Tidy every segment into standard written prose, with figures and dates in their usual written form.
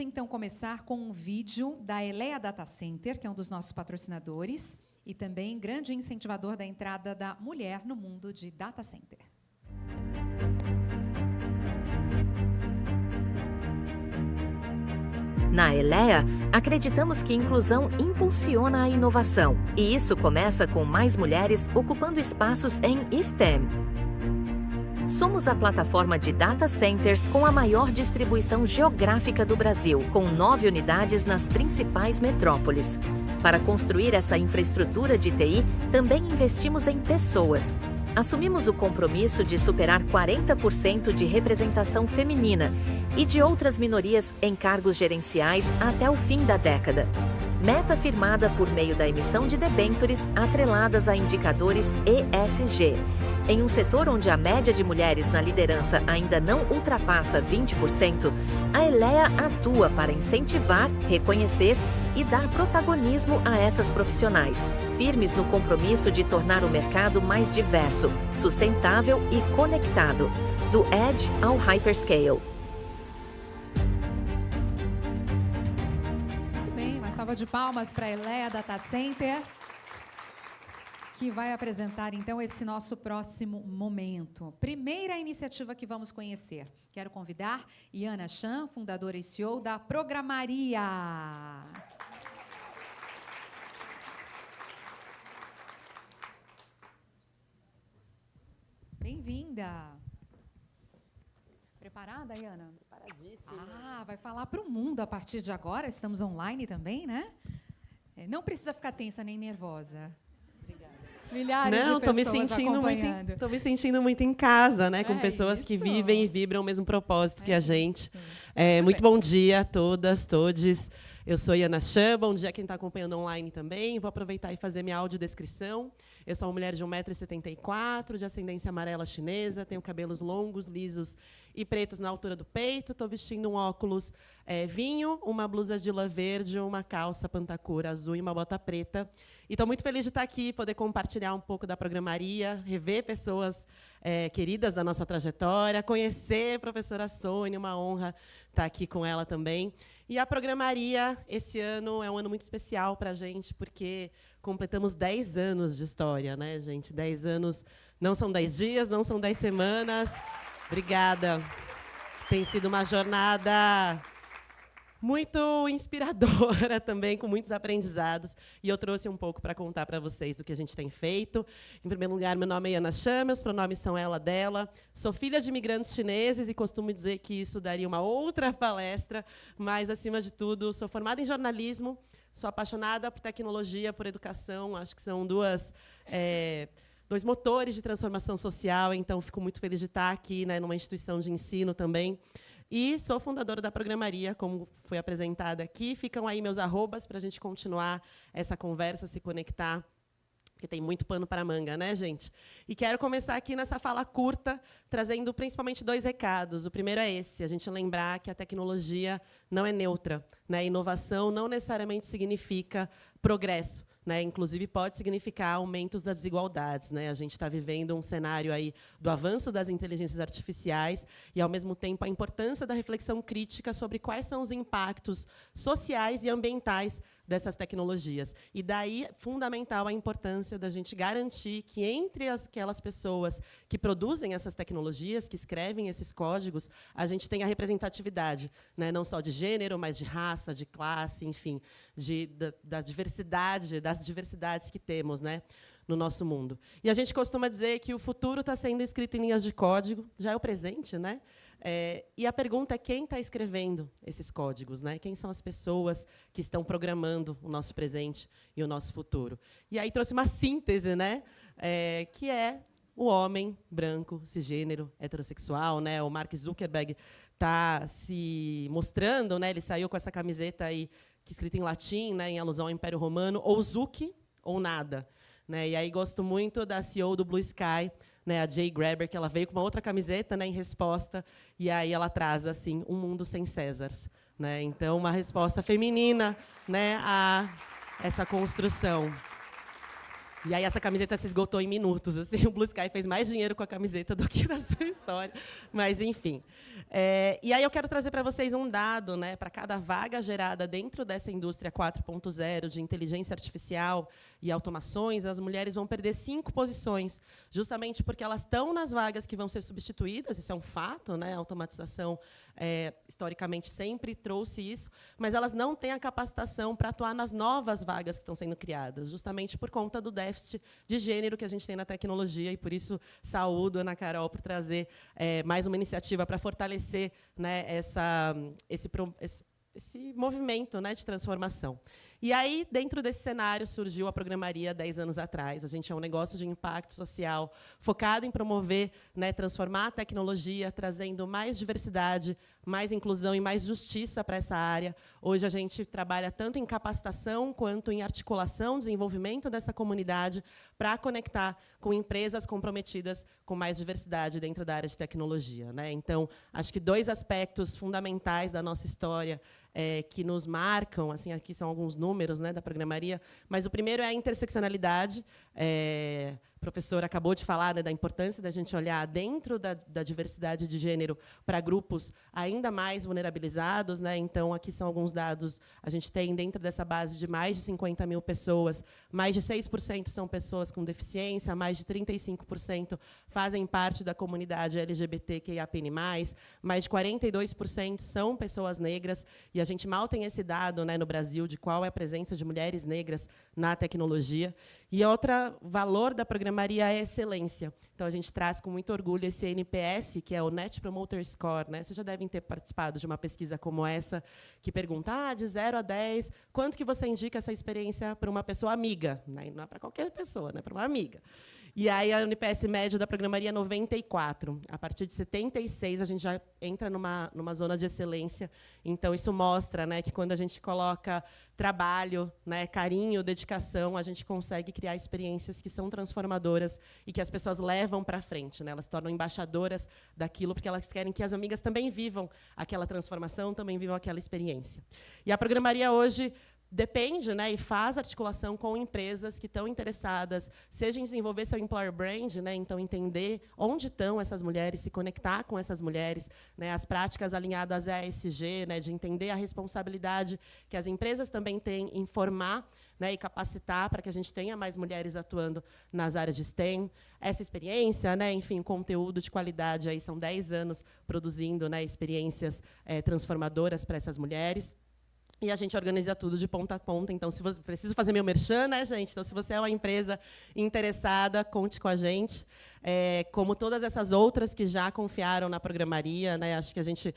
Vamos então começar com um vídeo da Elea Data Center, que é um dos nossos patrocinadores e também grande incentivador da entrada da mulher no mundo de data center. Na Elea, acreditamos que inclusão impulsiona a inovação, e isso começa com mais mulheres ocupando espaços em STEM. Somos a plataforma de data centers com a maior distribuição geográfica do Brasil, com 9 unidades nas principais metrópoles. Para construir essa infraestrutura de TI, também investimos em pessoas. Assumimos o compromisso de superar 40% de representação feminina e de outras minorias em cargos gerenciais até o fim da década. Meta firmada por meio da emissão de debêntures atreladas a indicadores ESG. Em um setor onde a média de mulheres na liderança ainda não ultrapassa 20%, a Elea atua para incentivar, reconhecer e dar protagonismo a essas profissionais, firmes no compromisso de tornar o mercado mais diverso, sustentável e conectado, do Edge ao Hyperscale. Muito bem, uma salva de palmas para a Elea Data Center, que vai apresentar, então, esse nosso próximo momento. Primeira iniciativa que vamos conhecer. Quero convidar Yana Chan, fundadora e CEO da Programaria. Bem-vinda. Preparada, Yana? Preparadíssima. Ah, vai falar para o mundo a partir de agora. Estamos online também, né? Não precisa ficar tensa nem nervosa. Milhares de pessoas acompanhando. Tô me sentindo muito em casa, né? Com pessoas isso. que vivem e vibram o mesmo propósito que a gente. Isso. Muito bom dia a todas, todes. Eu sou Yana Chan, bom dia quem está acompanhando online também. Vou aproveitar e fazer minha audiodescrição. Eu sou uma mulher de 1,74 m, de ascendência amarela chinesa, tenho cabelos longos, lisos e pretos na altura do peito. Estou vestindo um óculos vinho, uma blusa de lã verde, uma calça pantacura azul e uma bota preta. E estou muito feliz de estar aqui, poder compartilhar um pouco da Programaria, rever pessoas queridas da nossa trajetória, conhecer a professora Sônia, uma honra estar aqui com ela também. E a Programaria, esse ano, é um ano muito especial para a gente, porque completamos 10 anos de história, né, gente? 10 anos, não são 10 dias, não são 10 semanas. Obrigada. Tem sido uma jornada muito inspiradora também, com muitos aprendizados. E eu trouxe um pouco para contar para vocês do que a gente tem feito. Em primeiro lugar, meu nome é Yana Chan, meus pronomes são ela, dela. Sou filha de imigrantes chineses e costumo dizer que isso daria uma outra palestra, mas, acima de tudo, sou formada em jornalismo, sou apaixonada por tecnologia, por educação. Acho que são dois motores de transformação social, então fico muito feliz de estar aqui, né, numa instituição de ensino também. E sou fundadora da Programaria, como foi apresentada aqui. Ficam aí meus arrobas para a gente continuar essa conversa, se conectar, porque tem muito pano para manga, né, gente? E quero começar aqui nessa fala curta, trazendo principalmente 2 recados. O primeiro é esse, a gente lembrar que a tecnologia não é neutra, né? Inovação não necessariamente significa progresso, né? Inclusive, pode significar aumentos das desigualdades, né? A gente está vivendo um cenário aí do avanço das inteligências artificiais e, ao mesmo tempo, a importância da reflexão crítica sobre quais são os impactos sociais e ambientais dessas tecnologias. E daí, fundamental a importância da gente garantir que, entre aquelas pessoas que produzem essas tecnologias, que escrevem esses códigos, a gente tenha representatividade, né? Não só de gênero, mas de raça, de classe, enfim, das diversidades que temos, né, no nosso mundo. E a gente costuma dizer que o futuro está sendo escrito em linhas de código, já é o presente, né? E a pergunta é quem está escrevendo esses códigos, né? Quem são as pessoas que estão programando o nosso presente e o nosso futuro? E aí trouxe uma síntese, né? Que é o homem branco, cisgênero, heterossexual, né? O Mark Zuckerberg está se mostrando, né? Ele saiu com essa camiseta aí, escrita em latim, né? Em alusão ao Império Romano, ou Zuc ou nada, né? E aí gosto muito da CEO do Blue Sky, né, a Jay Graber, que ela veio com uma outra camiseta, né, em resposta, e aí ela traz assim um mundo sem Césars, né? Então, uma resposta feminina, né, a essa construção. E aí essa camiseta se esgotou em minutos. Assim, o Blue Sky fez mais dinheiro com a camiseta do que na sua história. Mas, enfim. E aí eu quero trazer para vocês um dado, né, para cada vaga gerada dentro dessa indústria 4.0 de inteligência artificial e automações, as mulheres vão perder 5 posições, justamente porque elas estão nas vagas que vão ser substituídas, isso é um fato, né, a automatização historicamente sempre trouxe isso, mas elas não têm a capacitação para atuar nas novas vagas que estão sendo criadas, justamente por conta do déficit de gênero que a gente tem na tecnologia, e por isso saúdo a Ana Carol por trazer mais uma iniciativa para fortalecer, né, esse movimento, né, de transformação. E aí, dentro desse cenário, surgiu a Programaria 10 anos atrás. A gente é um negócio de impacto social focado em promover, né, transformar a tecnologia, trazendo mais diversidade, mais inclusão e mais justiça para essa área. Hoje a gente trabalha tanto em capacitação quanto em articulação, desenvolvimento dessa comunidade para conectar com empresas comprometidas com mais diversidade dentro da área de tecnologia, né? Então, acho que 2 aspectos fundamentais da nossa história que nos marcam, assim, aqui são alguns números, né, da Programaria, mas o primeiro é a interseccionalidade. O professor acabou de falar, né, da importância da gente olhar dentro da diversidade de gênero para grupos ainda mais vulnerabilizados, né? Então, aqui são alguns dados. A gente tem, dentro dessa base de mais de 50 mil pessoas, mais de 6% são pessoas com deficiência, mais de 35% fazem parte da comunidade LGBTQIAPN+, mais de 42% são pessoas negras, e a gente mal tem esse dado, né, no Brasil de qual é a presença de mulheres negras na tecnologia. E outro valor da Programaria é a excelência. Então, a gente traz com muito orgulho esse NPS, que é o Net Promoter Score, né? Vocês já devem ter participado de uma pesquisa como essa, que pergunta, de 0 a 10, quanto que você indica essa experiência para uma pessoa amiga? Né? Não é para qualquer pessoa, né? Para uma amiga. E aí, a NPS médio da Programaria é 94. A partir de 76, a gente já entra numa zona de excelência. Então, isso mostra, né, que quando a gente coloca trabalho, né, carinho, dedicação, a gente consegue criar experiências que são transformadoras e que as pessoas levam para frente, né? Elas se tornam embaixadoras daquilo, porque elas querem que as amigas também vivam aquela transformação, também vivam aquela experiência. E a Programaria hoje depende, né, e faz articulação com empresas que estão interessadas, seja em desenvolver seu employer brand, né, então entender onde estão essas mulheres, se conectar com essas mulheres, né, as práticas alinhadas à ESG, né, de entender a responsabilidade que as empresas também têm em formar, né, e capacitar para que a gente tenha mais mulheres atuando nas áreas de STEM. Essa experiência, né, enfim, conteúdo de qualidade, aí são 10 anos produzindo, né, experiências transformadoras para essas mulheres. E a gente organiza tudo de ponta a ponta. Então, se você preciso fazer meu merchan, né, gente? Então, se você é uma empresa interessada, conte com a gente. Como todas essas outras que já confiaram na Programaria, né, acho que a gente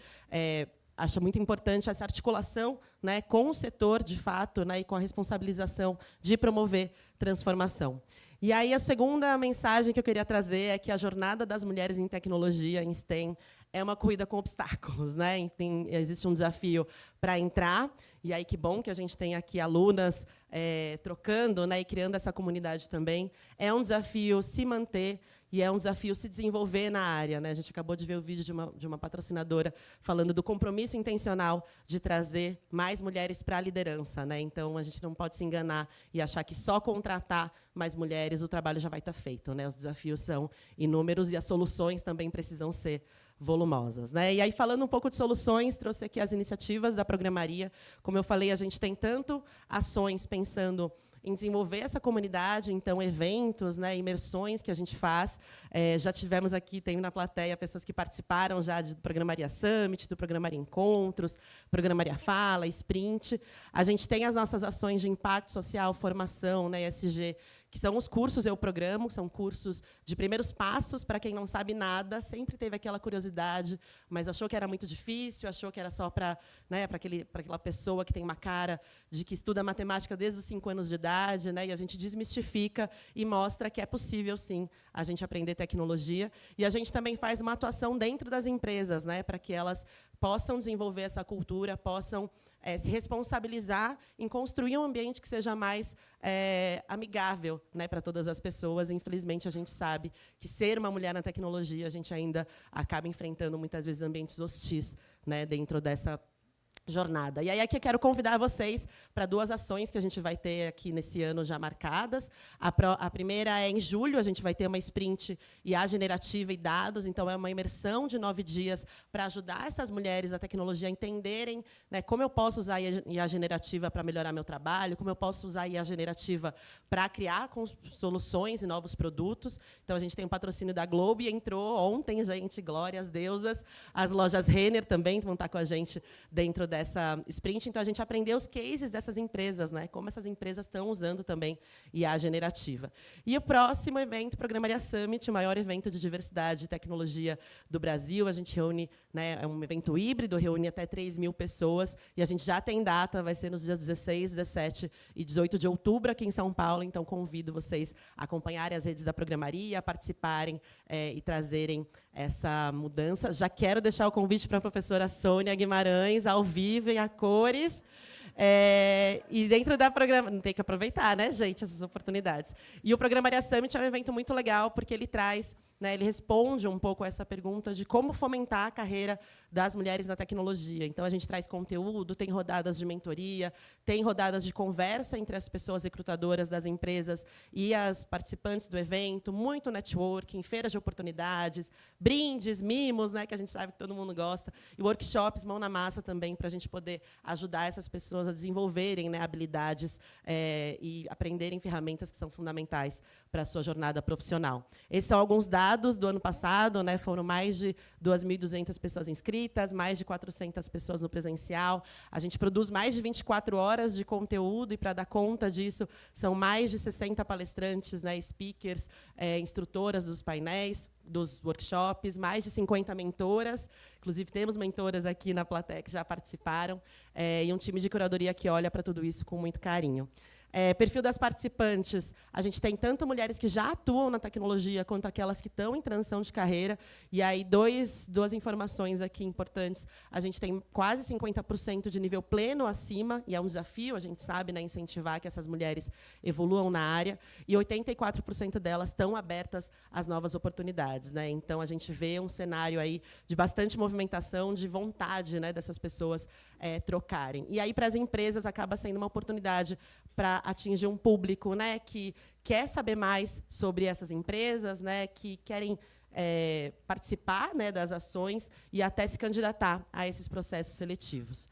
acha muito importante essa articulação, né, com o setor, de fato, né, e com a responsabilização de promover transformação. E aí, a segunda mensagem que eu queria trazer é que a jornada das mulheres em tecnologia, em STEM, é uma corrida com obstáculos, né? Enfim, existe um desafio para entrar, e aí que bom que a gente tem aqui alunas trocando, né, e criando essa comunidade também. É um desafio se manter e é um desafio se desenvolver na área, né? A gente acabou de ver o vídeo de uma patrocinadora falando do compromisso intencional de trazer mais mulheres para a liderança, né? Então, a gente não pode se enganar e achar que só contratar mais mulheres o trabalho já vai estar feito, né? Os desafios são inúmeros e as soluções também precisam ser volumosas, né? E aí, falando um pouco de soluções, trouxe aqui as iniciativas da Programaria. Como eu falei, a gente tem tanto ações pensando em desenvolver essa comunidade, então, eventos, né, imersões que a gente faz. Já tivemos aqui, tem na plateia, pessoas que participaram já do Programaria Summit, do Programaria Encontros, Programaria Fala, Sprint. A gente tem as nossas ações de impacto social, formação, né, ESG, que são os cursos Eu Programo, são cursos de primeiros passos para quem não sabe nada, sempre teve aquela curiosidade, mas achou que era muito difícil, achou que era só para, né, para aquela pessoa que tem uma cara de que estuda matemática desde os 5 anos de idade, né, e a gente desmistifica e mostra que é possível, sim, a gente aprender tecnologia. E a gente também faz uma atuação dentro das empresas, né, para que elas possam desenvolver essa cultura, possam se responsabilizar em construir um ambiente que seja mais amigável, né, para todas as pessoas. Infelizmente, a gente sabe que ser uma mulher na tecnologia, a gente ainda acaba enfrentando, muitas vezes, ambientes hostis, né, dentro jornada. E aí aqui eu quero convidar vocês para 2 ações que a gente vai ter aqui nesse ano já marcadas. A primeira é em julho, a gente vai ter uma sprint IA generativa e dados, então é uma imersão de 9 dias para ajudar essas mulheres da tecnologia a entenderem, né, como eu posso usar IA generativa para melhorar meu trabalho, como eu posso usar IA generativa para criar soluções e novos produtos. Então a gente tem um patrocínio da Globo e entrou ontem, gente, glória às deusas. As lojas Renner também vão estar com a gente dentro dessa sprint, então a gente aprendeu os cases dessas empresas, né, como essas empresas estão usando também IA generativa. E o próximo evento, Programaria Summit, o maior evento de diversidade e tecnologia do Brasil. A gente reúne, né, é um evento híbrido, reúne até 3.000 pessoas, e a gente já tem data, vai ser nos dias 16, 17 e 18 de outubro aqui em São Paulo, então convido vocês a acompanharem as redes da Programaria, a participarem e trazerem essa mudança. Já quero deixar o convite para a professora Sônia Guimarães, ao vivo e a cores. E dentro da programa... Tem que aproveitar, né, gente, essas oportunidades. E o Programaria Summit é um evento muito legal, porque ele traz, né, ele responde um pouco a essa pergunta de como fomentar a carreira das mulheres na tecnologia. Então, a gente traz conteúdo, tem rodadas de mentoria, tem rodadas de conversa entre as pessoas recrutadoras das empresas e as participantes do evento, muito networking, feiras de oportunidades, brindes, mimos, né, que a gente sabe que todo mundo gosta, e workshops, mão na massa também, para a gente poder ajudar essas pessoas a desenvolverem, né, habilidades e aprenderem ferramentas que são fundamentais para a sua jornada profissional. Esses são alguns dados do ano passado, né, foram mais de 2.200 pessoas inscritas, mais de 400 pessoas no presencial. A gente produz mais de 24 horas de conteúdo, e, para dar conta disso, são mais de 60 palestrantes, né, speakers, instrutoras dos painéis, dos workshops, mais de 50 mentoras. Inclusive, temos mentoras aqui na plateia que já participaram, e um time de curadoria que olha para tudo isso com muito carinho. Perfil das participantes, a gente tem tanto mulheres que já atuam na tecnologia, quanto aquelas que estão em transição de carreira. E aí, duas informações aqui importantes. A gente tem quase 50% de nível pleno acima, e é um desafio, a gente sabe, né, incentivar que essas mulheres evoluam na área. E 84% delas estão abertas às novas oportunidades, né? Então, a gente vê um cenário aí de bastante movimentação, de vontade, né, dessas pessoas trocarem. E aí, para as empresas, acaba sendo uma oportunidade para atingir um público, né, que quer saber mais sobre essas empresas, né, que querem participar, né, das ações e até se candidatar a esses processos seletivos.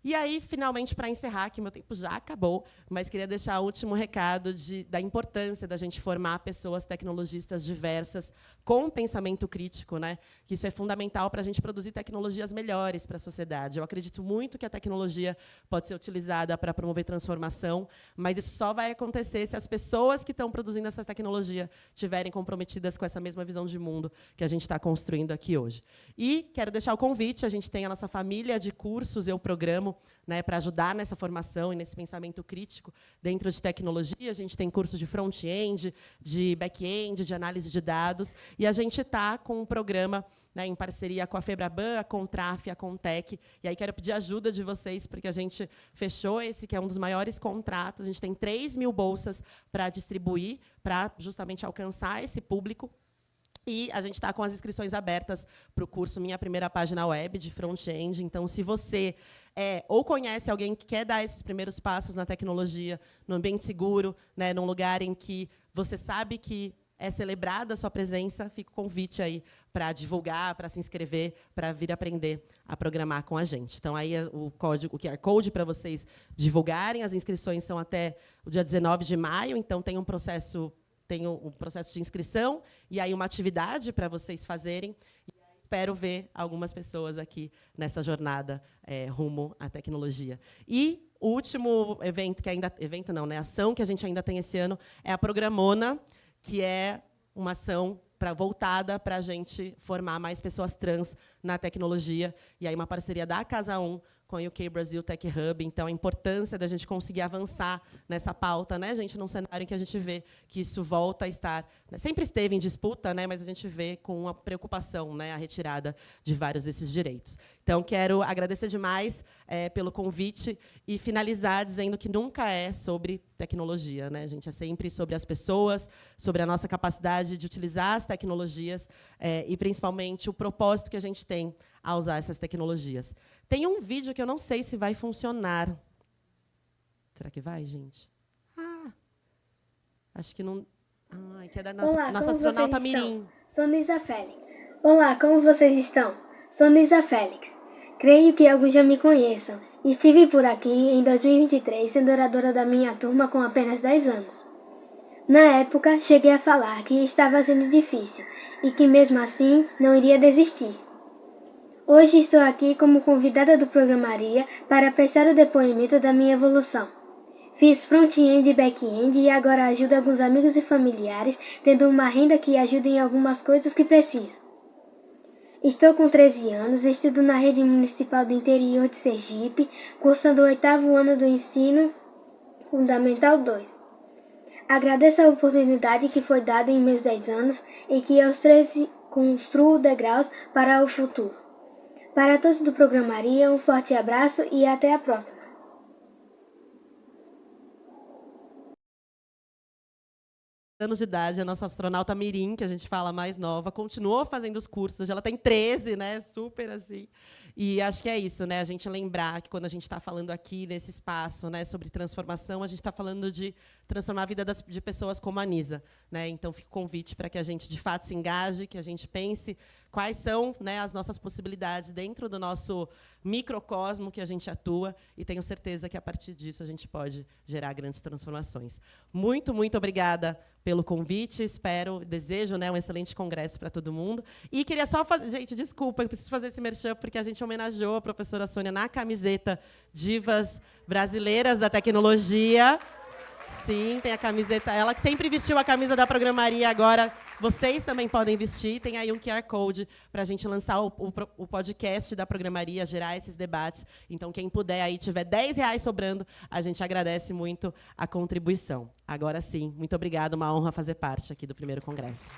E aí, finalmente, para encerrar, que meu tempo já acabou, mas queria deixar o último recado da importância da gente formar pessoas tecnologistas diversas com pensamento crítico, né? Que isso é fundamental para a gente produzir tecnologias melhores para a sociedade. Eu acredito muito que a tecnologia pode ser utilizada para promover transformação, mas isso só vai acontecer se as pessoas que estão produzindo essa tecnologia estiverem comprometidas com essa mesma visão de mundo que a gente está construindo aqui hoje. E quero deixar o convite, a gente tem a nossa família de cursos, eu programo, né, para ajudar nessa formação e nesse pensamento crítico dentro de tecnologia. A gente tem curso de front-end, de back-end, de análise de dados, e a gente está com um programa, né, em parceria com a Febraban, a Contraf, a Contec, e aí quero pedir ajuda de vocês, porque a gente fechou esse, que é um dos maiores contratos. A gente tem 3.000 bolsas para distribuir, para justamente alcançar esse público. E a gente está com as inscrições abertas para o curso Minha Primeira Página Web, de front-end. Então, se você ou conhece alguém que quer dar esses primeiros passos na tecnologia, no ambiente seguro, né, num lugar em que você sabe que é celebrada a sua presença, fica o convite aí para divulgar, para se inscrever, para vir aprender a programar com a gente. Então, aí o QR Code para vocês divulgarem. As inscrições são até o dia 19 de maio, então tem um processo de inscrição e aí uma atividade para vocês fazerem. E espero ver algumas pessoas aqui nessa jornada rumo à tecnologia. E o último evento, ação que a gente ainda tem esse ano, é a Programona, que é uma ação voltada para a gente formar mais pessoas trans na tecnologia. E aí uma parceria da Casa 1 com a UK Brasil Tech Hub. Então, a importância da gente conseguir avançar nessa pauta, né, gente, num cenário em que a gente vê que isso volta a estar... Né, sempre esteve em disputa, né, mas a gente vê com uma preocupação, né, a retirada de vários desses direitos. Então, quero agradecer demais pelo convite e finalizar dizendo que nunca é sobre tecnologia, né, gente? É sempre sobre as pessoas, sobre a nossa capacidade de utilizar as tecnologias e, principalmente, o propósito que a gente tem a usar essas tecnologias. Tem um vídeo que eu não sei se vai funcionar. Será que vai, gente? Acho que não... que é da nossa astronauta Mirim. Sou Nisa Félix. Olá, como vocês estão? Sou Nisa Félix. Creio que alguns já me conheçam. Estive por aqui em 2023, sendo oradora da minha turma com apenas 10 anos. Na época, cheguei a falar que estava sendo difícil e que, mesmo assim, não iria desistir. Hoje estou aqui como convidada do Programaria para prestar o depoimento da minha evolução. Fiz front-end e back-end e agora ajudo alguns amigos e familiares, tendo uma renda que ajuda em algumas coisas que preciso. Estou com 13 anos, estudo na rede municipal do interior de Sergipe, cursando o 8º ano do ensino fundamental 2. Agradeço a oportunidade que foi dada em meus 10 anos e que aos 13 construo degraus para o futuro. Para todos do Programaria, um forte abraço e até a próxima. Anos de idade, a nossa astronauta Mirim, que a gente fala mais nova, continuou fazendo os cursos, ela tem 13, né? Super assim. E acho que é isso, né? A gente lembrar que quando a gente está falando aqui nesse espaço, né, sobre transformação, a gente está falando de transformar a vida de pessoas como a Nisa, né? Então fica o convite para que a gente de fato se engaje, que a gente pense quais são, né, as nossas possibilidades dentro do nosso microcosmo que a gente atua, e tenho certeza que a partir disso a gente pode gerar grandes transformações. Muito, muito obrigada pelo convite, desejo, né, um excelente congresso para todo mundo. E queria só fazer, gente, desculpa, eu preciso fazer esse merchan, porque a gente homenageou a professora Sônia na camiseta Divas Brasileiras da Tecnologia. Sim, tem a camiseta, ela que sempre vestiu a camisa da Programaria, agora vocês também podem vestir. Tem aí um QR Code para a gente lançar o podcast da Programaria, gerar esses debates. Então, quem puder aí, tiver R$10 sobrando, a gente agradece muito a contribuição. Agora sim, muito obrigada, uma honra fazer parte aqui do primeiro congresso.